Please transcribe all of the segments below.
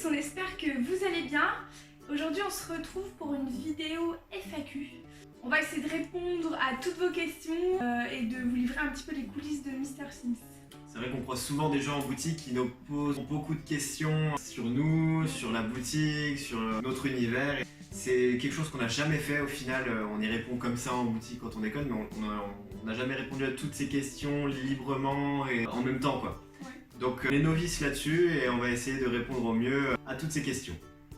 on espère que vous allez bien. Aujourd'hui on se retrouve pour une vidéo FAQ. On va essayer de répondre à toutes vos questions et de vous livrer un petit peu les coulisses de Mr Sims. C'est vrai qu'on croise souvent des gens en boutique qui nous posent beaucoup de questions sur nous, sur la boutique, sur notre univers. C'est quelque chose qu'on n'a jamais fait au final, on y répond comme ça en boutique quand on déconne, mais on n'a jamais répondu à toutes ces questions librement et en même temps quoi. Ouais. Donc on est novices là-dessus et on va essayer de répondre au mieux à toutes ces questions.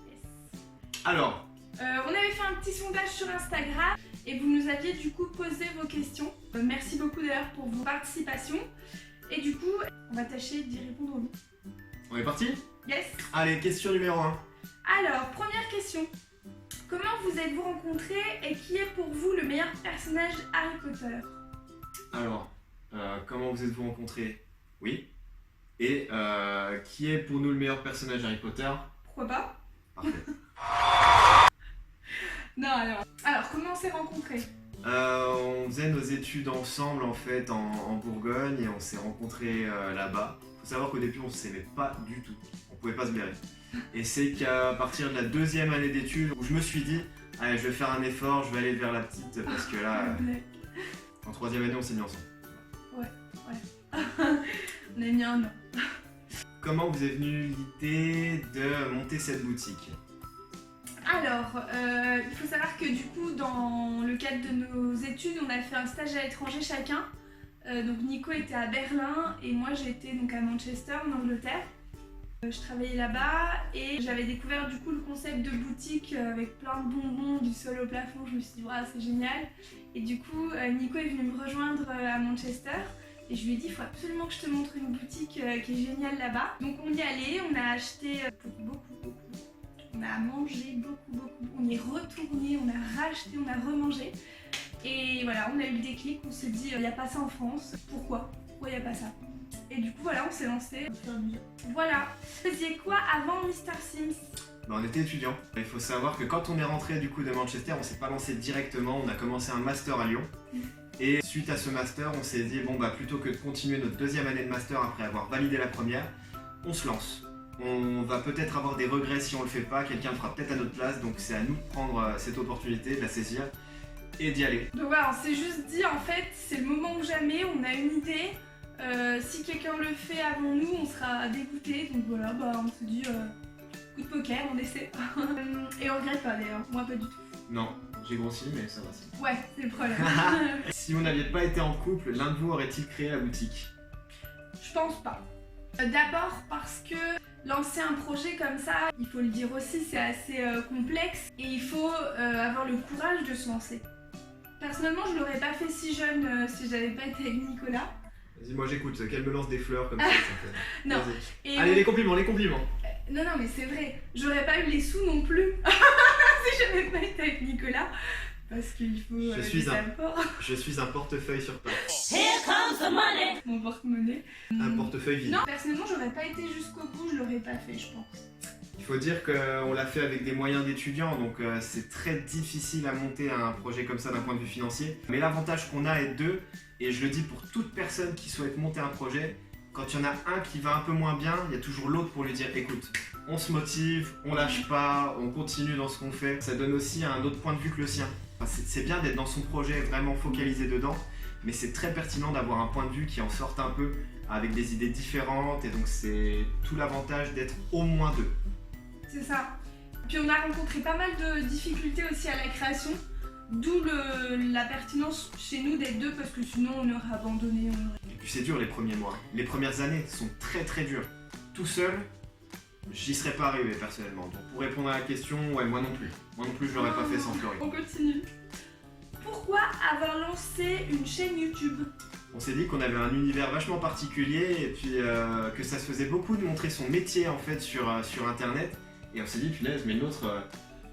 Yes. Alors, on avait fait un petit sondage sur Instagram et vous nous aviez du coup posé vos questions. Merci beaucoup d'ailleurs pour vos participations. Et du coup, on va tâcher d'y répondre au mieux. on est parti? Yes. Allez, question numéro 1. Alors, première question. Comment vous êtes-vous rencontrés et qui est pour vous le meilleur personnage Harry Potter? Alors, comment vous êtes-vous rencontrés? Oui. Et qui est pour nous le meilleur personnage Harry Potter? Pourquoi pas? Parfait. Non, alors comment on s'est rencontrés? On faisait nos études ensemble en fait en Bourgogne et on s'est rencontrés là-bas. Faut savoir qu'au début on s'aimait pas du tout, on pouvait pas se blairer. Et c'est qu'à partir de la deuxième année d'études où je me suis dit allez, je vais faire un effort, je vais aller vers la petite parce que là, en troisième année on s'est mis ensemble. Ouais. On a mis un an. Comment vous est venue l'idée de monter cette boutique? Alors, il faut savoir que du coup, dans le cadre de nos études, on a fait un stage à l'étranger chacun. Donc Nico était à Berlin et moi j'étais donc à Manchester, en Angleterre. Je travaillais là-bas et j'avais découvert du coup le concept de boutique avec plein de bonbons du sol au plafond. Je me suis dit, wow, c'est génial. Et du coup, Nico est venu me rejoindre à Manchester. Et je lui ai dit, il faut absolument que je te montre une boutique qui est géniale là-bas. Donc on y est allé, on a acheté beaucoup. On a mangé beaucoup, on y est retourné, on a racheté, on a remangé. Et voilà, on a eu le déclic, on s'est dit, il n'y a pas ça en France, pourquoi il n'y a pas ça? Et du coup, voilà, on s'est lancé. Voilà. Vous faisiez quoi avant Mr Sims? On était étudiants. Il faut savoir que quand on est rentré du coup de Manchester, on s'est pas lancé directement, on a commencé un master à Lyon. Et suite à ce master, on s'est dit, bon bah plutôt que de continuer notre deuxième année de master après avoir validé la première, on se lance. On va peut-être avoir des regrets si on le fait pas, quelqu'un le fera peut-être à notre place, donc c'est à nous de prendre cette opportunité, de la saisir et d'y aller. Donc voilà, on s'est juste dit en fait, c'est le moment ou jamais, on a une idée, si quelqu'un le fait avant nous, on sera dégoûté, donc voilà, bah on se dit, coup de poker, on essaie. Et on regrette pas d'ailleurs, moi pas du tout. Non, j'ai grossi mais ça va si. Ouais, c'est le problème. Si vous n'aviez pas été en couple, l'un de vous aurait-il créé la boutique? Je pense pas. D'abord parce que lancer un projet comme ça, il faut le dire aussi, c'est assez complexe et il faut avoir le courage de se lancer. Personnellement, je l'aurais pas fait si jeune si j'avais pas été avec Nicolas. Vas-y, moi j'écoute, qu'elle me lance des fleurs comme ça. Non. Et allez, les compliments. Non, mais c'est vrai, j'aurais pas eu les sous non plus si j'avais pas été avec Nicolas. Parce qu'il faut je suis un portefeuille sur pattes. Here comes the money. Mon porte-monnaie. Un portefeuille vide. Non, personnellement, j'aurais pas été jusqu'au bout, je l'aurais pas fait, je pense. Il faut dire qu'on l'a fait avec des moyens d'étudiants, donc c'est très difficile à monter un projet comme ça d'un point de vue financier. Mais l'avantage qu'on a est deux, et je le dis pour toute personne qui souhaite monter un projet, quand il y en a un qui va un peu moins bien, il y a toujours l'autre pour lui dire écoute, on se motive, on lâche pas, on continue dans ce qu'on fait. Ça donne aussi un autre point de vue que le sien. C'est bien d'être dans son projet vraiment focalisé dedans, mais c'est très pertinent d'avoir un point de vue qui en sorte un peu avec des idées différentes, et donc c'est tout l'avantage d'être au moins deux. C'est ça. Puis on a rencontré pas mal de difficultés aussi à la création, d'où la pertinence chez nous d'être deux, parce que sinon on aurait abandonné. Et puis c'est dur les premiers mois. Les premières années sont très dures. Tout seul, j'y serais pas arrivé personnellement. Donc pour répondre à la question, ouais, moi non plus. Moi non plus, je l'aurais pas fait sans Florine. On continue. Pourquoi avoir lancé une chaîne YouTube? On s'est dit qu'on avait un univers vachement particulier et puis que ça se faisait beaucoup de montrer son métier en fait sur internet. Et on s'est dit, punaise, mais l'autre,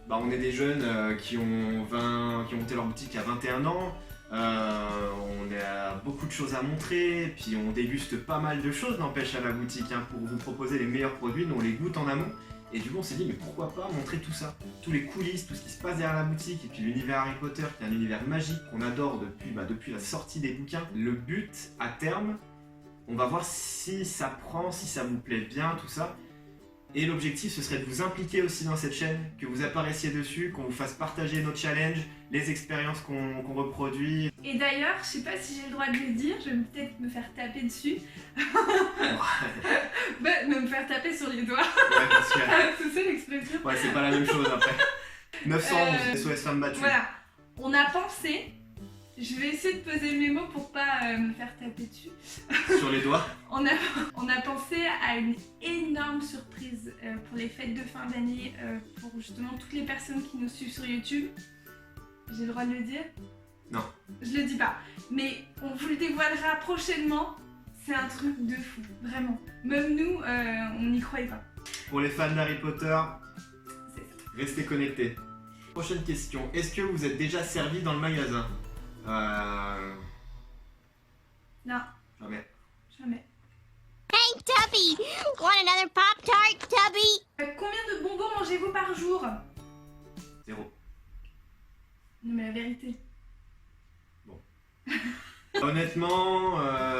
on est des jeunes qui ont monté leur boutique à 21 ans, on a beaucoup de choses à montrer, puis on déguste pas mal de choses, n'empêche, à la boutique, hein, pour vous proposer les meilleurs produits, nous on les goûte en amont. Et du coup on s'est dit, mais pourquoi pas montrer tout ça, tous les coulisses, tout ce qui se passe derrière la boutique, et puis l'univers Harry Potter, qui est un univers magique qu'on adore depuis la sortie des bouquins. Le but, à terme, on va voir si ça prend, si ça vous plaît bien, tout ça. Et l'objectif, ce serait de vous impliquer aussi dans cette chaîne, que vous apparaissiez dessus, qu'on vous fasse partager nos challenges, les expériences qu'on reproduit. Et d'ailleurs, je sais pas si j'ai le droit de le dire, je vais peut-être me faire taper dessus. Me faire taper sur les doigts. Ouais, parce que... C'est ça l'expression. Ouais, c'est pas la même chose après. 911, SOS femmes battues. Voilà, on a pensé, je vais essayer de peser mes mots pour pas me faire taper dessus. Sur les doigts. On a pensé à une énorme surprise pour les fêtes de fin d'année, pour justement toutes les personnes qui nous suivent sur YouTube. J'ai le droit de le dire? Non. Je le dis pas, mais on vous le dévoilera prochainement. C'est un truc de fou, vraiment. Même nous, on n'y croyait pas. Pour les fans d'Harry Potter, C'est ça. restez connectés. Prochaine question. Est-ce que vous êtes déjà servi dans le magasin? Non, Jamais. jamais. Hey, Tubby! Want another Pop-Tart, Tubby? Combien de bonbons mangez-vous par jour? 0. Non mais la vérité. Honnêtement,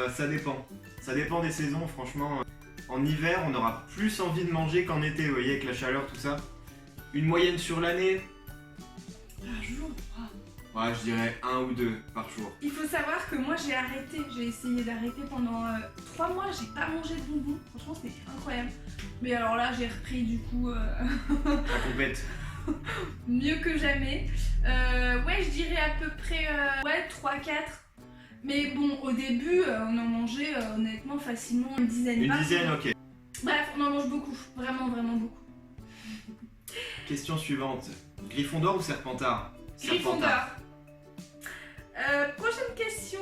ça dépend. Ça dépend des saisons, franchement. En hiver, on aura plus envie de manger qu'en été, vous voyez, avec la chaleur, tout ça. Une moyenne sur l'année, Par jour? ouais, je dirais 1 ou 2 par jour. Il faut savoir que moi j'ai arrêté, j'ai essayé d'arrêter pendant 3 mois, j'ai pas mangé de bonbons, franchement c'était incroyable. Mais alors là j'ai repris du coup La compète. mieux que jamais. Ouais je dirais à peu près 3-4. Mais bon au début on en mangeait honnêtement facilement une dizaine. Une par dizaine, jour. ok. Bref on en mange beaucoup, vraiment beaucoup. Question suivante. Gryffondor ou Serpentard? Gryffondor. Prochaine question,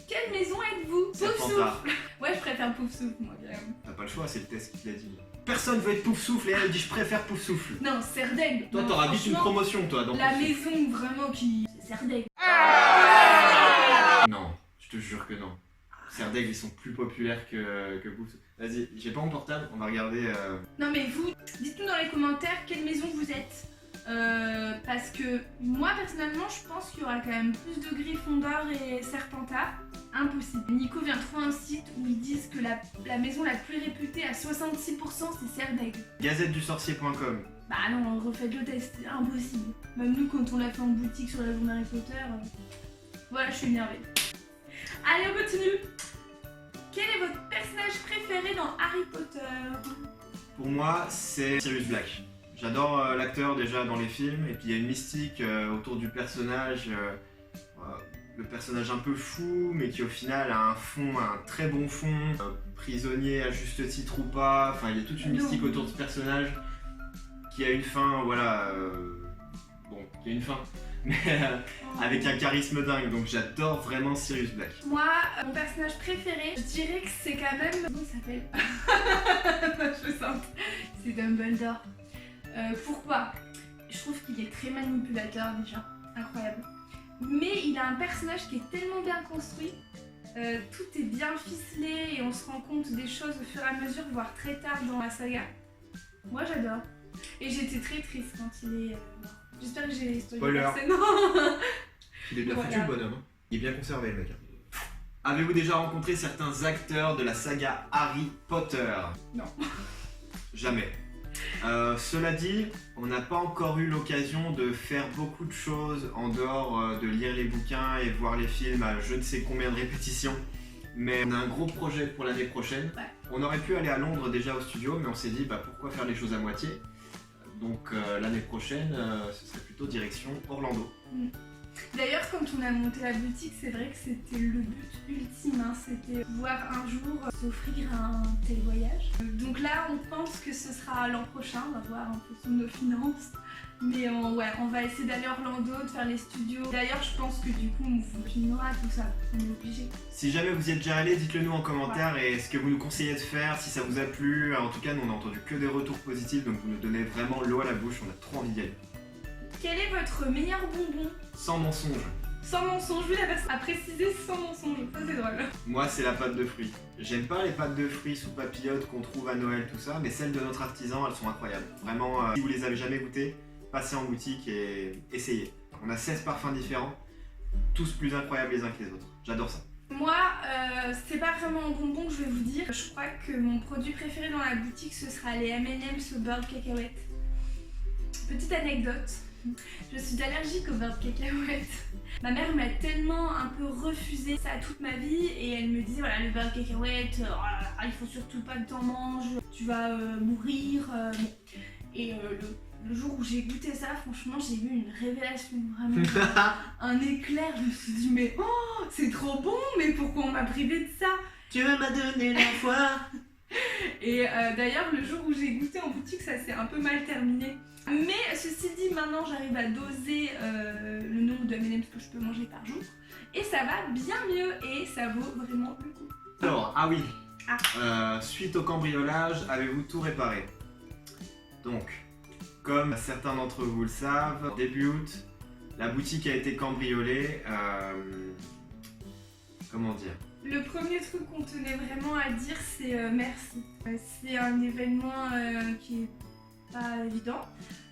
quelle maison êtes-vous? Serpentard. Ouais je préfère Poufsouffle moi quand même. T'as pas le choix, c'est le test qui l'a dit. Personne veut être Poufsouffle et elle dit je préfère Poufsouffle. Non, Serdaigle. Toi, Non, t'auras vite une franchement, promotion, toi, dans La Poufsouffle. maison vraiment qui. C'est Serdaigle. Non, je te jure que non. Serdaigle, ils sont plus populaires que Poufsouffle. Vas-y, j'ai pas mon portable, on va regarder. Non, mais vous, dites-nous dans les commentaires quelle maison vous êtes. Parce que moi, personnellement, je pense qu'il y aura quand même plus de Gryffondor et Serpentard. Impossible. Nico vient de trouver un site où ils disent que la maison la plus réputée à 66%, c'est Serdaigle. Gazettedusorcier.com. Bah non, refaites le test, c'est impossible. Même nous, quand on l'a fait en boutique sur la journée Harry Potter, voilà, je suis énervée. Allez, on continue. Quel est votre personnage préféré dans Harry Potter? Pour moi, c'est Sirius Black. J'adore l'acteur déjà dans les films, et puis il y a une mystique autour du personnage. Le personnage un peu fou, mais qui au final a un très bon fond. Prisonnier à juste titre ou pas. Enfin, il y a toute une mystique autour de ce personnage qui a une fin, voilà. Bon, qui a une fin. Mais avec un charisme dingue, donc j'adore vraiment Sirius Black. Moi, mon personnage préféré, je dirais que c'est quand même... Comment il s'appelle? Je sens. C'est Dumbledore. Pourquoi? Je trouve qu'il est très manipulateur déjà, incroyable. Mais il a un personnage qui est tellement bien construit, tout est bien ficelé et on se rend compte des choses au fur et à mesure, voire très tard dans la saga. Moi j'adore. Et j'étais très triste quand il est mort. J'espère que j'ai spoilé personne. Non. Il est bien Voilà. foutu le bonhomme, hein. Il est bien conservé le mec. Avez-vous déjà rencontré certains acteurs de la saga Harry Potter? Non. Jamais. Cela dit, on n'a pas encore eu l'occasion de faire beaucoup de choses en dehors de lire les bouquins et voir les films à je ne sais combien de répétitions. Mais on a un gros projet pour l'année prochaine. Ouais. On aurait pu aller à Londres déjà au studio, mais on s'est dit pourquoi faire les choses à moitié. Donc l'année prochaine, ce serait plutôt direction Orlando. D'ailleurs, quand on a monté la boutique, c'est vrai que c'était le but ultime, hein, c'était pouvoir un jour s'offrir un tel voyage. Donc là, on pense que ce sera l'an prochain, on va voir un peu sur nos finances. Mais on va essayer d'aller à Orlando, de faire les studios. D'ailleurs, je pense que du coup, on vous filmera tout ça, on est obligé. Si jamais vous y êtes déjà allé, dites-le nous en commentaire et ce que vous nous conseillez de faire, si ça vous a plu. En tout cas, nous on a entendu que des retours positifs, donc vous nous donnez vraiment l'eau à la bouche, on a trop envie d'y aller. Quel est votre meilleur bonbon? Sans mensonge. Sans mensonge, oui, à préciser sans mensonge, ça c'est drôle. Moi, c'est la pâte de fruits. J'aime pas les pâtes de fruits sous papillote qu'on trouve à Noël, tout ça, mais celles de notre artisan, elles sont incroyables. Vraiment, si vous les avez jamais goûtées, passez en boutique et essayez. On a 16 parfums différents, tous plus incroyables les uns que les autres. J'adore ça. Moi, c'est pas vraiment un bonbon que je vais vous dire. Je crois que mon produit préféré dans la boutique, ce sera les M&M's au beurre de cacahuète. Petite anecdote, je suis allergique au beurre de cacahuète. Ma mère m'a tellement un peu refusé ça toute ma vie et elle me disait voilà le beurre de cacahuète, oh là là, il faut surtout pas que t'en manges, tu vas mourir. Bon. Et le jour où j'ai goûté ça, franchement j'ai eu une révélation, vraiment un éclair. Je me suis dit mais oh c'est trop bon, mais pourquoi on m'a privé de ça? Tu m'as donné la foi. Et d'ailleurs le jour où j'ai goûté en boutique ça s'est un peu mal terminé. Mais ceci dit, maintenant j'arrive à doser le nombre de M&M's que je peux manger par jour et ça va bien mieux et ça vaut vraiment le coup. Alors, ah oui, suite au cambriolage, avez-vous tout réparé? Donc, comme certains d'entre vous le savent, début août, la boutique a été cambriolée. Comment dire? Le premier truc qu'on tenait vraiment à dire c'est merci. C'est un événement qui est pas évident,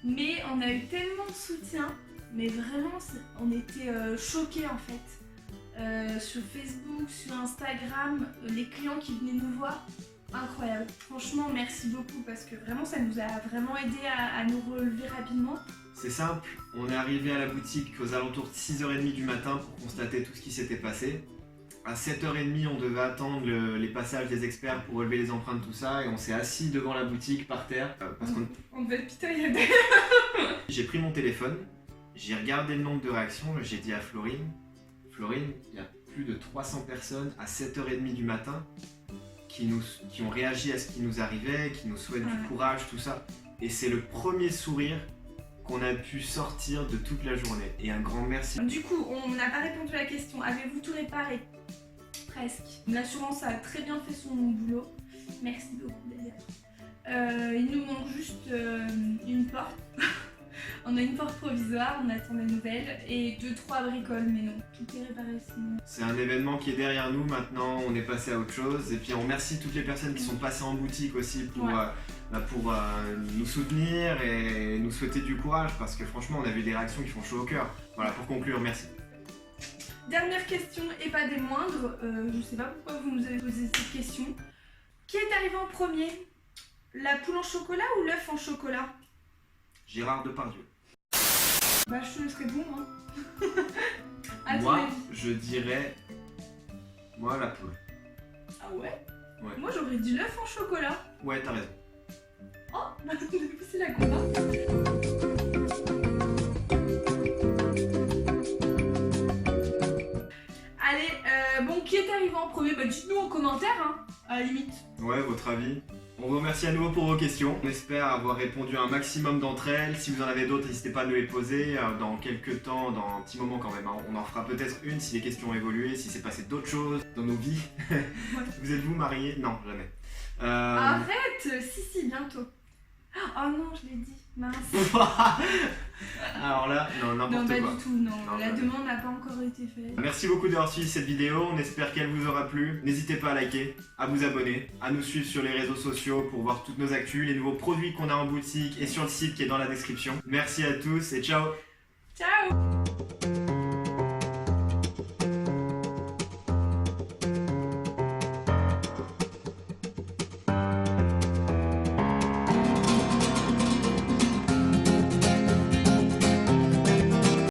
mais on a eu tellement de soutien, mais vraiment on était choqués en fait. Sur Facebook, sur Instagram, les clients qui venaient nous voir, incroyable. Franchement merci beaucoup parce que vraiment ça nous a vraiment aidé à nous relever rapidement. C'est simple, on est arrivé à la boutique aux alentours de 6h30 du matin pour constater tout ce qui s'était passé. À 7h30, on devait attendre les passages des experts pour relever les empreintes, tout ça, et on s'est assis devant la boutique par terre. Parce qu'on... On devait être pitoyable. J'ai pris mon téléphone, j'ai regardé le nombre de réactions, j'ai dit à Florine, il y a plus de 300 personnes à 7h30 du matin qui ont réagi à ce qui nous arrivait, qui nous souhaitent du courage, tout ça. Et c'est le premier sourire qu'on a pu sortir de toute la journée. Et un grand merci. Du coup, on n'a pas répondu à la question. Avez-vous tout réparé? Presque. L'assurance a très bien fait son boulot. Merci beaucoup d'ailleurs. Il nous manque juste une porte. On a une porte provisoire, on attend des nouvelles et 2-3 bricoles, mais non, tout est réparé sinon. C'est un événement qui est derrière nous maintenant, on est passé à autre chose. Et puis on remercie toutes les personnes qui sont passées en boutique aussi pour nous soutenir et nous souhaiter du courage parce que franchement on a vu des réactions qui font chaud au cœur. Voilà, pour conclure, merci. Dernière question et pas des moindres, je sais pas pourquoi vous nous avez posé cette question. Qui est arrivé en premier? La poule en chocolat ou l'œuf en chocolat? Gérard Depardieu. Bah je te laisserai bon hein. À ton Moi, avis. je dirais... Moi, la poule. Ah ouais? Ouais. Moi j'aurais dit l'œuf en chocolat. Ouais, t'as raison. Oh, c'est la combat. Allez, bon, qui est arrivé en premier? Bah dites-nous en commentaire, hein, à la limite. Ouais, votre avis. On vous remercie à nouveau pour vos questions. On espère avoir répondu à un maximum d'entre elles. Si vous en avez d'autres, n'hésitez pas à nous les poser. Dans quelques temps, dans un petit moment quand même, hein. On en fera peut-être une si les questions ont évolué, si c'est passé d'autres choses dans nos vies. Vous êtes-vous mariés? Non, jamais. Arrête! Si, bientôt. Oh non, je l'ai dit. Mince. Alors là, non, n'importe quoi. Non, pas du tout, non. Non, la jamais. demande n'a pas encore été faite. Merci beaucoup d'avoir suivi cette vidéo, on espère qu'elle vous aura plu. N'hésitez pas à liker, à vous abonner, à nous suivre sur les réseaux sociaux pour voir toutes nos actus, les nouveaux produits qu'on a en boutique et sur le site qui est dans la description. Merci à tous et ciao! Ciao!